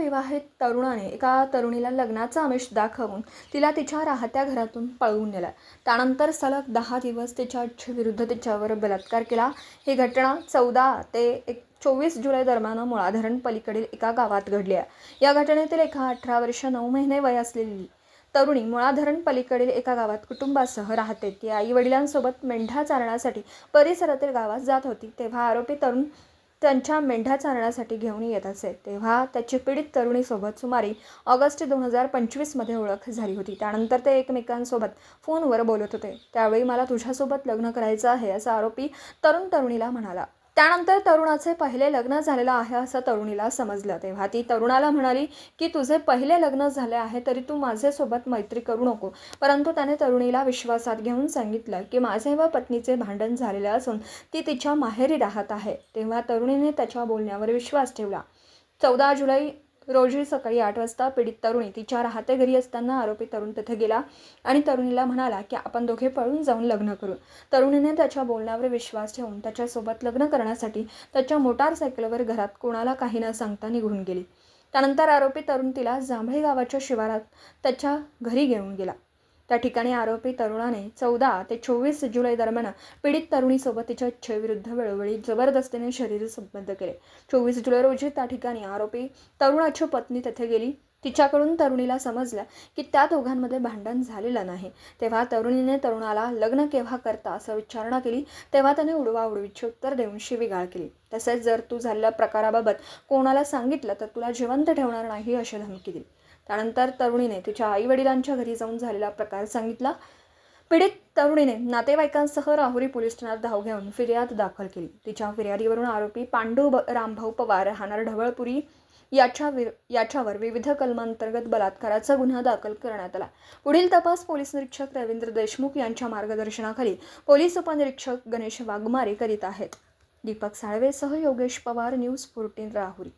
विवाहित तरुणाने एका तरुणीला लग्नाचा आमिष दाखवून तिला तिच्या राहत्या घरातून पळवून नेला। त्यानंतर सलग 10 दिवस तिच्या इच्छेविरुद्ध तिच्यावर बलात्कार केला। ही घटना 14 ते 24 जुलै दरम्यान मुळा धरण पलीकडील एका गावात घडली आहे। या घटनेतील एका 18 वर्ष 9 महिने वय असलेली तरुणी मुळा धरण पलीकडील एका गावात कुटुंबासह राहते। ती आई वडिलांसोबत मेंढ्या चारण्यासाठी परिसरातील गावात जात होती। तेव्हा आरोपी तरुण त्यांच्या मेंढ्या चारण्यासाठी घेऊन येत असे। तेव्हा त्याची पीडित तरुणीसोबत सुमारे ऑगस्ट 2025 मध्ये ओळख झाली होती। त्यानंतर ते एकमेकांसोबत फोनवर बोलत होते। त्यावेळी मला तुझ्यासोबत लग्न करायचं आहे असं आरोपी तरुणीला म्हणाला। त्यानंतर तरुणाचे पहिले लग्न झालेलं आहे असं तरुणीला समजलं। तेव्हा ती तरुणाला म्हणाली की तुझे पहिले लग्न झाले आहे तरी तू माझ्यासोबत मैत्री करू नको। परंतु त्याने तरुणीला विश्वासात घेऊन सांगितलं की माझे व पत्नीचे भांडण झालेले असून ती तिच्या माहेरी राहत आहे। तेव्हा तरुणीने त्याच्या बोलण्यावर विश्वास ठेवला। 14 जुलै रोजी सकाळी 8 वाजता पीडित तरुणी तिच्या राहत्या घरी असताना आरोपी तरुण तेथे गेला आणि तरुणीला म्हणाला की आपण दोघे पळून जाऊन लग्न करू। तरुणीने त्याच्या बोलण्यावर विश्वास ठेवून त्याच्यासोबत लग्न करण्यासाठी त्याच्या मोटारसायकलवर घरात कोणाला काही न सांगता निघून गेली। त्यानंतर आरोपी तरुण तिला जांभळी गावाच्या शिवारात त्याच्या घरी घेऊन गेला। त्या ठिकाणी आरोपी तरुणाने 14 ते 24 जुलै दरम्यान पीडित तरुणीसोबत तिच्या इच्छेविरुद्ध वेळोवेळी जबरदस्तीने शरीर संबंध केले। 24 जुलै रोजी त्या ठिकाणी आरोपी तरुणाची पत्नी तेथे गेली। तिच्याकडून तरुणीला समजलं की त्या दोघांमध्ये भांडण झालेलं नाही। तेव्हा तरुणीने तरुणाला लग्न केव्हा करता असं विचारणा केली। तेव्हा त्याने उडवाउडवीचे उत्तर देऊन शिवीगाळ केली। तसेच जर तू झालेल्या प्रकाराबाबत कोणाला सांगितलं तर तुला जिवंत ठेवणार नाही अशी धमकी दिली। त्यानंतर तरुणीने तिच्या आई वडिलांच्या घरी जाऊन झालेला प्रकार सांगितला। पीडित तरुणीने नातेवाईकांसह राहुरी पोलीस ठाण्यात धाव घेऊन फिर्याद दाखल केली। तिच्या फिर्यादीवरून आरोपी पांडू रामभाऊ पवार राहणार ढवळपुरी याच्यावर विविध कलमांतर्गत बलात्काराचा गुन्हा दाखल करण्यात आला। पुढील तपास पोलीस निरीक्षक रवींद्र देशमुख यांच्या मार्गदर्शनाखाली पोलीस उपनिरीक्षक गणेश वाघमारे करीत आहेत। दीपक साळवेसह योगेश पवार, न्यूज 14 राहुरी।